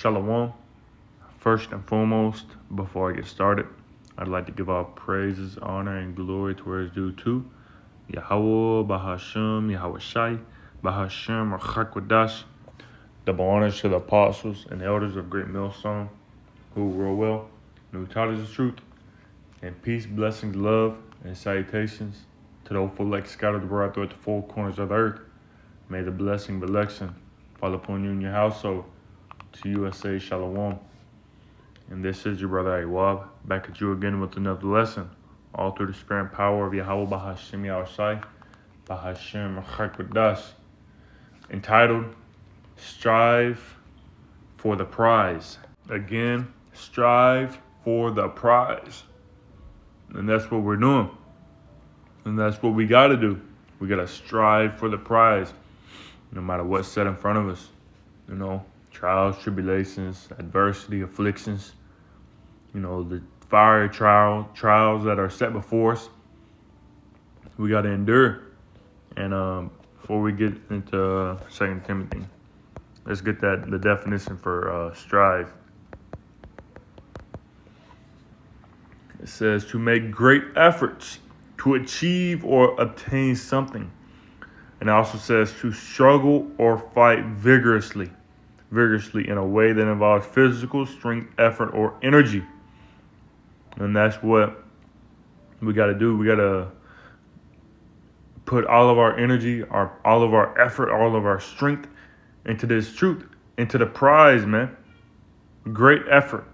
Shalom. First and foremost, before I get started, I'd like to give all praises, honor, and glory to where it's due to Yahweh, Bahashem, Yahweh Shai, Bahashem, Rachakwadash. Double honors to the apostles and elders of Great Millstone who rule well, and who taught us the truth. And peace, blessings, love, and salutations to those elect scattered abroad throughout the four corners of the earth. May the blessing of election fall upon you and your household. To USA, Shalom. And this is your brother Awab, back at you again with another lesson, all through the spirit and power of Yahweh Bahashem Yahushai, Bahashem Rachakwadash, entitled Strive for the Prize. Again, strive for the prize. And that's what we're doing. And that's what we got to do. We got to strive for the prize, no matter what's set in front of us. Trials, tribulations, adversity, afflictions, the fiery trials that are set before us. We got to endure. And before we get into 2 Timothy, let's get the definition for strive. It says to make great efforts to achieve or obtain something. And it also says to struggle or fight vigorously in a way that involves physical strength, effort, or energy. And that's what we got to do. We got to put all of our energy, all of our effort, all of our strength into this truth, into the prize, man. Great effort.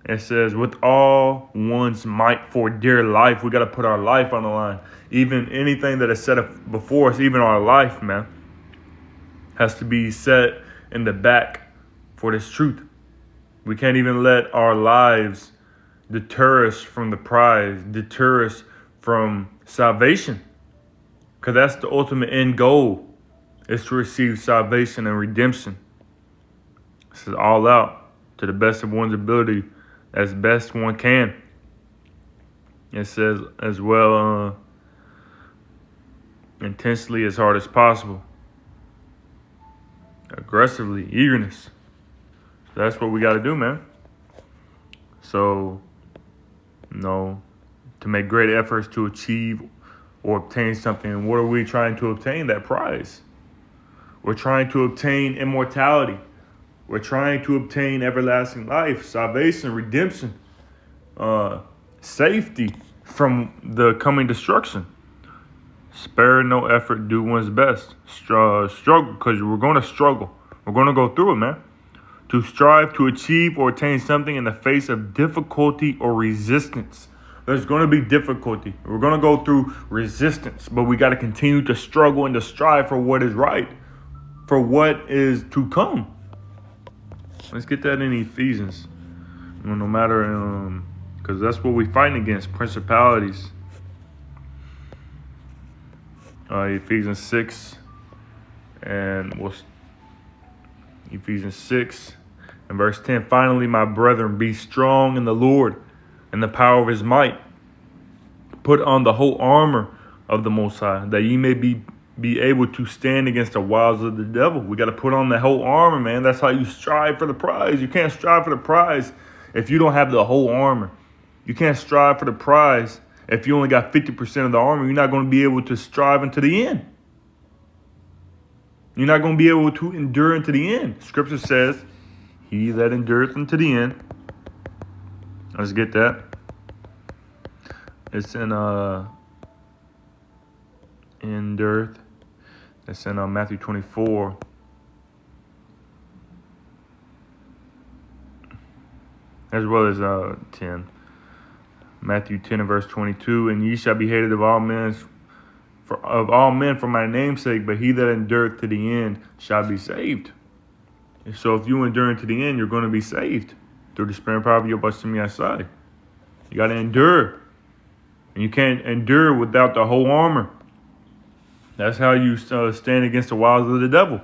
It says with all one's might for dear life. We got to put our life on the line. Even anything that is set up before us, even our life, man, has to be set in the back for this truth. We can't even let our lives deter us from the prize, deter us from salvation. Because that's the ultimate end goal, is to receive salvation and redemption. This is all out to the best of one's ability, as best one can. It says as well, intensely as hard as possible. Aggressively, eagerness. That's what we got to do, man. So, to make great efforts to achieve or obtain something. And what are we trying to obtain? That prize. We're trying to obtain immortality. We're trying to obtain everlasting life, salvation, redemption, safety from the coming destruction. Spare no effort, do one's best. Struggle, because we're going to struggle. We're going to go through it, man. To strive to achieve or attain something in the face of difficulty or resistance. There's going to be difficulty. We're going to go through resistance, but we got to continue to struggle and to strive for what is right, for what is to come. Let's get that in Ephesians. No matter, because that's what we're fighting against, principalities. Ephesians 6 and Ephesians 6 and verse 10. Finally, my brethren, be strong in the Lord and the power of his might. Put on the whole armor of the Most High, that ye may be able to stand against the wiles of the devil. We got to put on the whole armor, man. That's how you strive for the prize. You can't strive for the prize if you don't have the whole armor. You can't strive for the prize if you only got 50% of the armor. You're not going to be able to strive unto the end. You're not going to be able to endure unto the end. Scripture says, he that endureth unto the end. Let's get that. It's in endureth. It's in Matthew 24. As well as 10. Matthew 10 and verse 22. And ye shall be hated of all men for my name's sake, but he that endureth to the end shall be saved. And so if you endure to the end, you're going to be saved through the spirit and power of your Bashem Yasai. You got to endure. And you can't endure without the whole armor. That's how you stand against the wiles of the devil.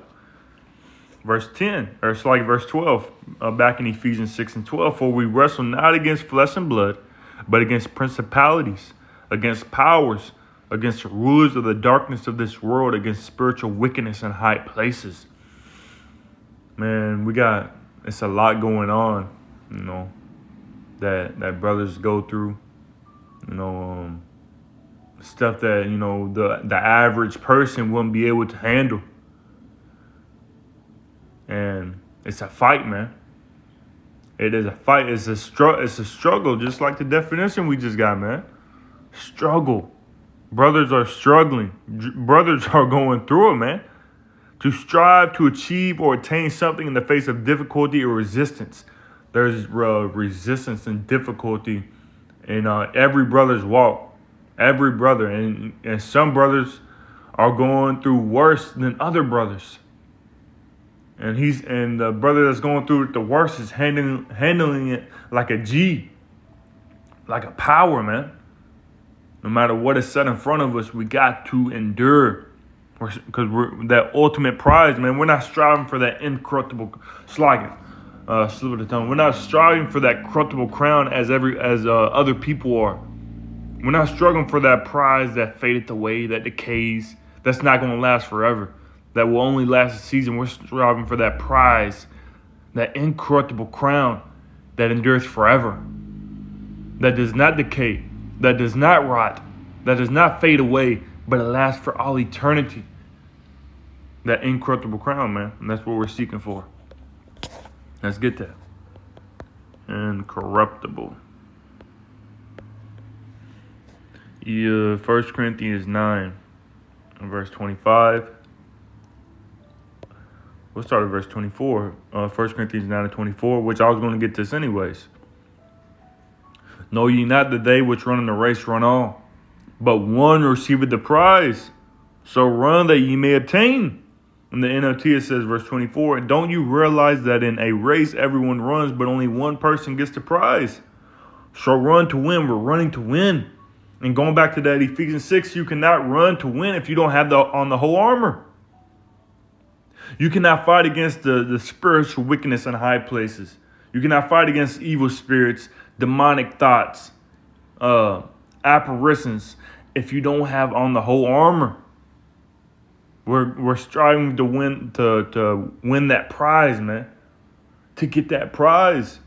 Verse 10, or it's like verse 12, back in Ephesians 6 and 12. For we wrestle not against flesh and blood, but against principalities, against powers, against the rulers of the darkness of this world, against spiritual wickedness in high places. Man, it's a lot going on, you know, that brothers go through, you know, stuff that, you know, the average person wouldn't be able to handle. And it's a fight, man. It is a fight. It's a struggle, just like the definition we just got, man. Struggle. Brothers are struggling. Brothers are going through it, man. To strive to achieve or attain something in the face of difficulty or resistance. There's resistance and difficulty in every brother's walk. Every brother. And some brothers are going through worse than other brothers. And the brother that's going through it the worst is handling it like a G. Like a power, man. No matter what is set in front of us, we got to endure. Because we're that ultimate prize, man. We're not striving for that incorruptible slip of the tongue. We're not striving for that corruptible crown as other people are. We're not struggling for that prize that fadeth away, that decays, that's not going to last forever, that will only last a season. We're striving for that prize, that incorruptible crown that endures forever, that does not decay, that does not rot, that does not fade away, but it lasts for all eternity. That incorruptible crown, man. And that's what we're seeking for. Let's get that. Incorruptible. 1 Corinthians 9, verse 25. We'll start at verse 24. 1 Corinthians 9 and 24, which I was going to get this anyways. Know ye not that they which run in the race run all, but one receiveth the prize? So run that ye may obtain. In the NLT it says, verse 24, and don't you realize that in a race everyone runs, but only one person gets the prize? So run to win. We're running to win. And going back to that Ephesians 6, you cannot run to win if you don't have on the whole armor. You cannot fight against the spiritual wickedness in high places. You cannot fight against evil spirits, demonic thoughts, apparitions, if you don't have on the whole armor. We're striving to win that prize, man. To get that prize.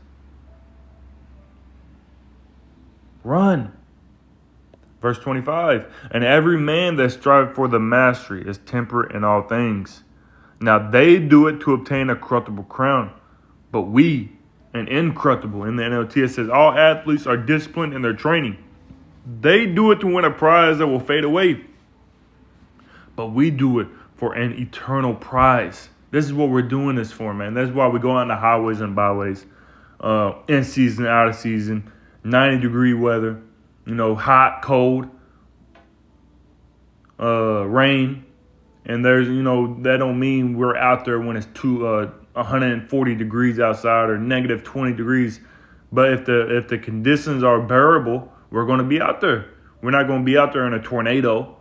Run. Verse 25. And every man that striveth for the mastery is temperate in all things. Now they do it to obtain a corruptible crown, but we an incorruptible. In the NLT it says all athletes are disciplined in their training. They do it to win a prize that will fade away, but we do it for an eternal prize. This is what we're doing this for, man. That's why we go on the highways and byways, in season, out of season, 90-degree weather, you know, hot, cold, rain. And there's, you know, that don't mean we're out there when it's 140 degrees outside or negative 20 degrees. But if the conditions are bearable, we're going to be out there. We're not going to be out there in a tornado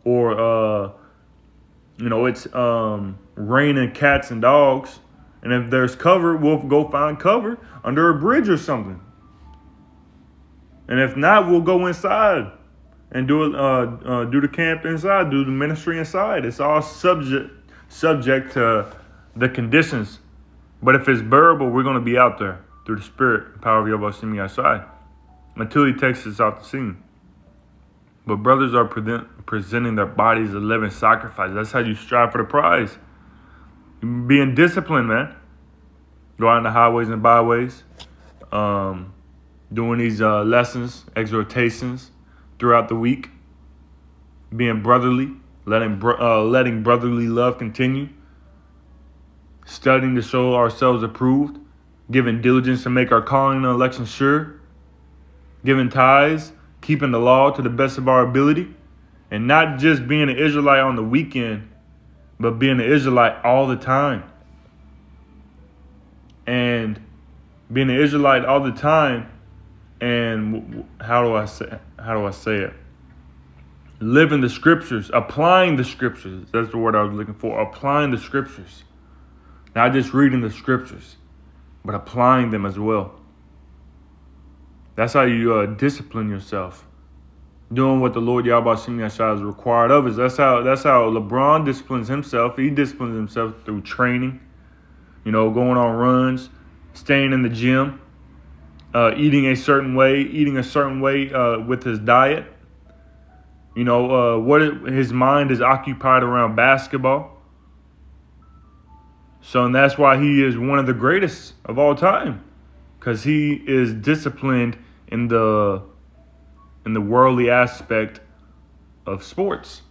or, it's raining cats and dogs. And if there's cover, we'll go find cover under a bridge or something. And if not, we'll go inside and do the camp inside, do the ministry inside. It's all subject to the conditions. But if it's bearable, we're going to be out there through the Spirit, power of Yahweh Simi outside, until He takes us out the scene. But brothers are presenting their bodies as a living sacrifice. That's how you strive for the prize. Being disciplined, man. Go out in the highways and byways, doing these lessons, exhortations throughout the week, being brotherly, letting brotherly love continue, studying to show ourselves approved, giving diligence to make our calling and election sure, giving tithes, keeping the law to the best of our ability, and not just being an Israelite on the weekend, but being an Israelite all the time. And being an Israelite all the time, and how do I say it? Living the scriptures, applying the scriptures. That's the word I was looking for. Applying the scriptures. Not just reading the scriptures, but applying them as well. That's how you discipline yourself. Doing what the Lord Yahweh Shem Yahshua is required of us. That's how LeBron disciplines himself. He disciplines himself through training. going on runs, staying in the gym, eating a certain way with his diet. His mind is occupied around basketball. So, and that's why he is one of the greatest of all time, because he is disciplined in the worldly aspect of sports.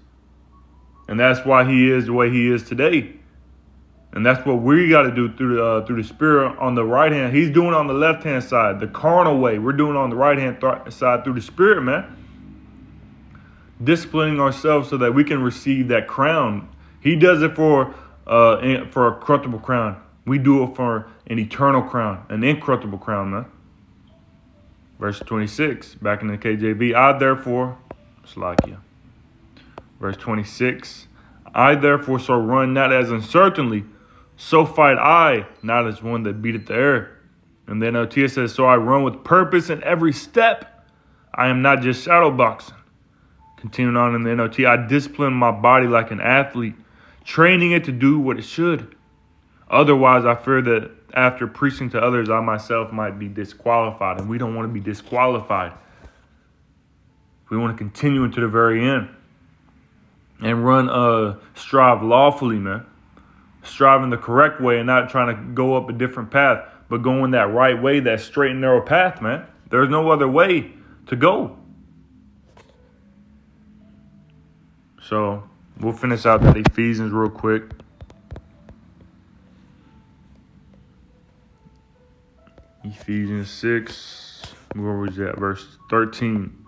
And that's why he is the way he is today. And that's what we got to do through the Spirit on the right hand. He's doing it on the left hand side, the carnal way. We're doing it on the right hand side through the Spirit, man. Disciplining ourselves so that we can receive that crown. He does it for a corruptible crown. We do it for an eternal crown, an incorruptible crown, man. Verse 26, back in the KJV. Verse 26, I therefore shall run not as uncertainly, so fight I, not as one that beateth the air. And then NLT says, so I run with purpose in every step. I am not just shadow boxing. Continuing on in the NLT, I discipline my body like an athlete, training it to do what it should. Otherwise, I fear that after preaching to others, I myself might be disqualified. And we don't want to be disqualified. We want to continue into the very end. And strive lawfully, man. Strive in the correct way and not trying to go up a different path, but going that right way, that straight and narrow path, man. There's no other way to go. So we'll finish out that Ephesians real quick. Ephesians 6, where was that? Verse 13.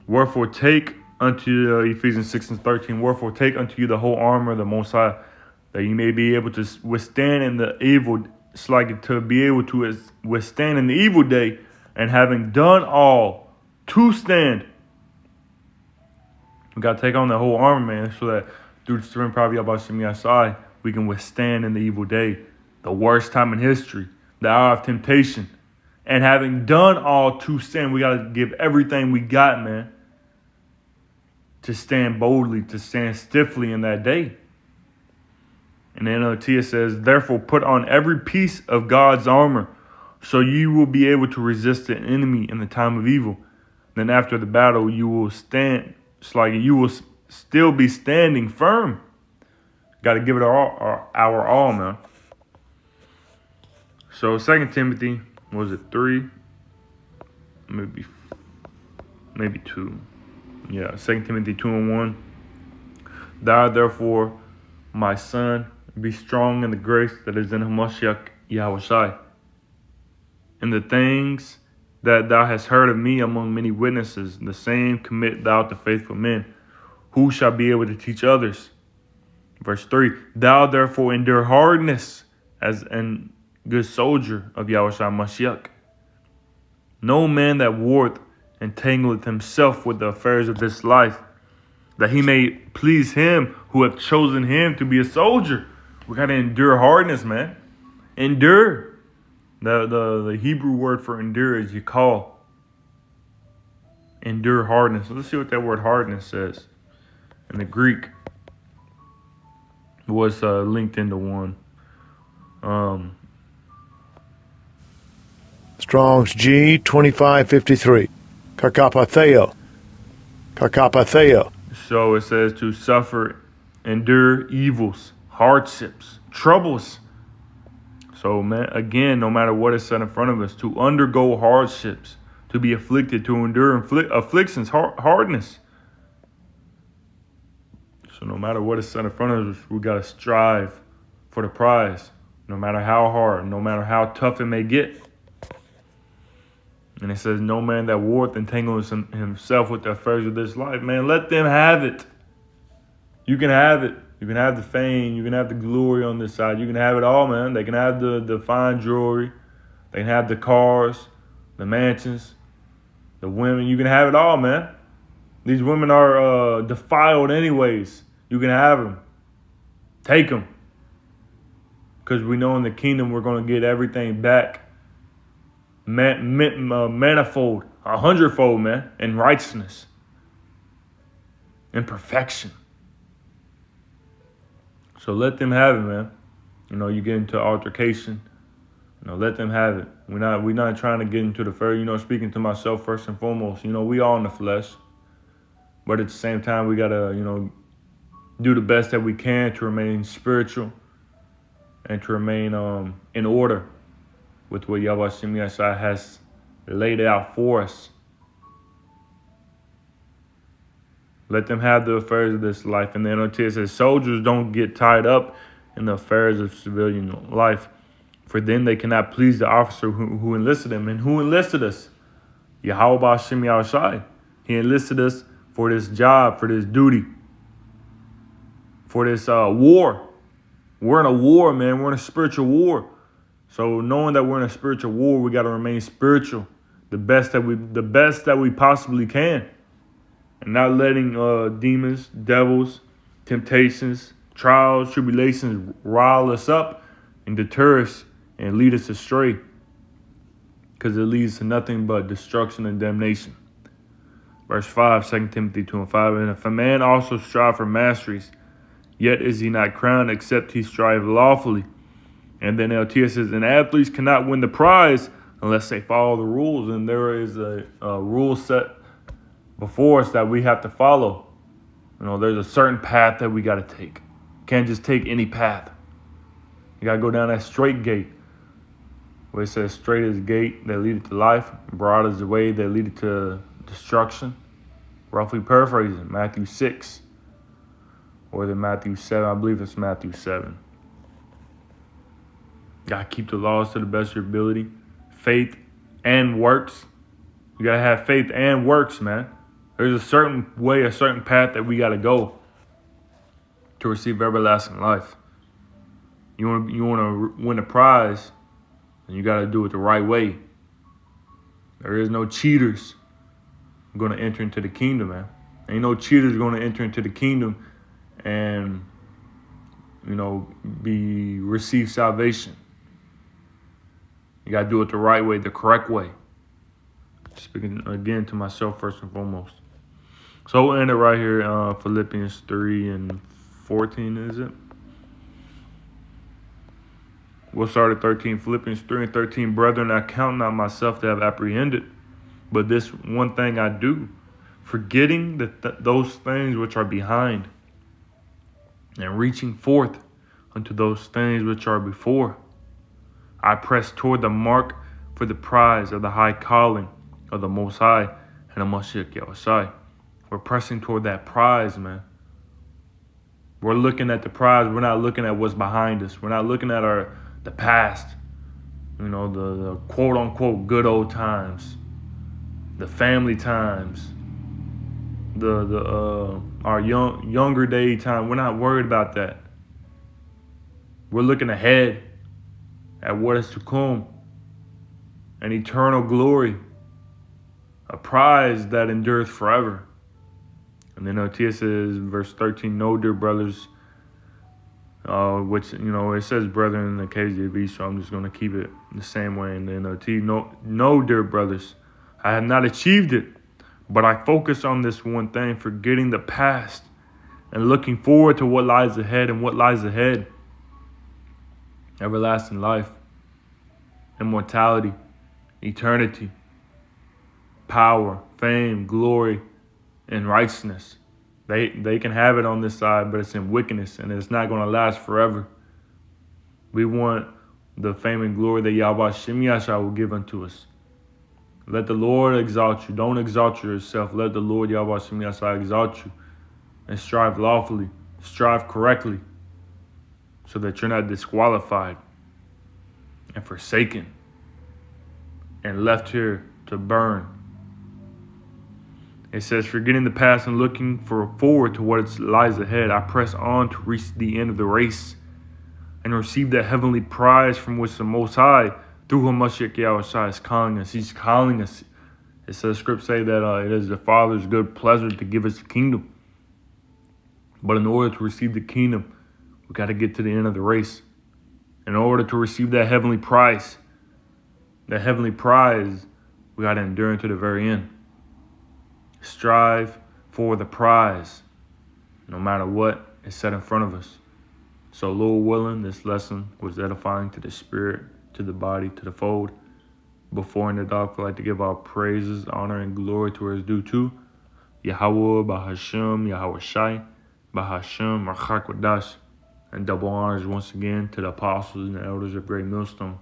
Wherefore take unto Ephesians 6 and 13. Wherefore take unto you the whole armor of the Most High, that you may be able to withstand in the evil, to be able to withstand in the evil day, and having done all, to stand. We got to take on the whole armor, man, so that through the strength probably about Shemi we can withstand in the evil day, the worst time in history, the hour of temptation. And having done all to stand, we got to give everything we got, man, to stand boldly, to stand stiffly in that day. And then NLT says, therefore put on every piece of God's armor, so you will be able to resist the enemy in the time of evil. Then after the battle, you will stand. It's like you will still be standing firm. Got to give it our all, man. So 2 Timothy, was it 3? Maybe 2. Yeah, 2 Timothy 2 and 1. Thou therefore, my son, be strong in the grace that is in Hamashiach Yahushai. In the things that thou hast heard of me among many witnesses, the same commit thou to faithful men, who shall be able to teach others. Verse 3, thou therefore endure hardness as an good soldier of Yahushua Mashiach. No man that warreth entangleth himself with the affairs of this life, that he may please him who hath chosen him to be a soldier. We got to endure hardness, man. Endure. The Hebrew word for endure is yikal. Endure hardness. Let's see what that word hardness says. In the Greek, it was linked into one. Strong's G 2553. Kakapatheo. So it says to suffer, endure evils, hardships, troubles. So, man, again, no matter what is set in front of us, to undergo hardships, to be afflicted, to endure afflictions, hardness. So no matter what is set in front of us, we got to strive for the prize, no matter how hard, no matter how tough it may get. And it says, no man that warreth entangles himself with the affairs of this life. Man, let them have it. You can have it. You can have the fame. You can have the glory on this side. You can have it all, man. They can have the fine jewelry. They can have the cars, the mansions, the women. You can have it all, man. These women are defiled anyways. You can have them. Take them. Because we know in the kingdom we're going to get everything back. Manifold, 100-fold, man, in righteousness, in perfection. So let them have it, man. You get into altercation. Let them have it. We're not trying to get into the fair. Speaking to myself first and foremost. We all in the flesh, but at the same time, we gotta do the best that we can to remain spiritual and to remain in order with what Yahweh Shem Yahshai has laid out for us. Let them have the affairs of this life. And the NOT says, soldiers don't get tied up in the affairs of civilian life, for then they cannot please the officer who enlisted them. And who enlisted us? Yahweh Shem Yahshai. He enlisted us for this job, for this duty, for this war. We're in a war, man. We're in a spiritual war. So knowing that we're in a spiritual war, we got to remain spiritual, the best that we possibly can, and not letting demons, devils, temptations, trials, tribulations rile us up and deter us and lead us astray, because it leads to nothing but destruction and damnation. Verse 5, 2 Timothy 2:5, and if a man also strive for masteries, yet is he not crowned, except he strive lawfully. And then LTS says, and athletes cannot win the prize unless they follow the rules. And there is a rule set before us that we have to follow. There's a certain path that we got to take. Can't just take any path. You got to go down that straight gate, where it says straight is the gate that leadeth to life, broad is the way that leadeth to destruction. Roughly paraphrasing, Matthew 6. Or is it Matthew 7? I believe it's Matthew 7. Got to keep the laws to the best of your ability. Faith and works. You got to have faith and works, man. There's a certain way, a certain path that we got to go to receive everlasting life. You want to win a prize, and you got to do it the right way. There is no cheaters going to enter into the kingdom, man. Ain't no cheaters going to enter into the kingdom and receive salvation. You got to do it the right way, the correct way. Speaking again to myself first and foremost. So we'll end it right here, Philippians 3:14, is it? We'll start at 13. Philippians 3:13, brethren, I count not myself to have apprehended, but this one thing I do, forgetting those things which are behind, and reaching forth unto those things which are before. I press toward the mark for the prize of the high calling of the Most High and of Mashiach Yahushai. We're pressing toward that prize, man. We're looking at the prize. We're not looking at what's behind us. We're not looking at the past. The quote unquote good old times, the family times, our younger day time. We're not worried about that. We're looking ahead at what is to come, an eternal glory, a prize that endures forever. And then OTS says, verse 13, no, dear brothers, which, it says brethren in the KJV, so I'm just going to keep it the same way in the NOT. No, dear brothers, I have not achieved it, but I focus on this one thing, forgetting the past and looking forward to what lies ahead. And what lies ahead? Everlasting life, immortality, eternity, power, fame, glory, and righteousness. They can have it on this side, but it's in wickedness, and it's not going to last forever. We want the fame and glory that Yahweh Shem Yahshai will give unto us. Let the Lord exalt you. Don't exalt yourself. Let the Lord Yahweh Shem Yahshai exalt you, and strive lawfully, strive correctly, so that you're not disqualified and forsaken and left here to burn. It says, forgetting the past and looking forward to what lies ahead, I press on to reach the end of the race and receive that heavenly prize from which the Most High, through whom Mashiach Yahushua, is calling us. He's calling us. It says, script say that it is the Father's good pleasure to give us the kingdom. But in order to receive the kingdom, we got to get to the end of the race. In order to receive that heavenly prize, we got to endure into the very end. Strive for the prize, no matter what is set in front of us. So, Lord willing, this lesson was edifying to the spirit, to the body, to the fold. Before in the dark, I'd like to give our praises, honor, and glory to where it's due to Yahweh, Bahashem, Yahweh Shai, Bahashem, Rachak Wadash, and double honors once again to the apostles and the elders of Great Millstone.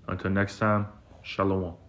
Until next time, Shalom.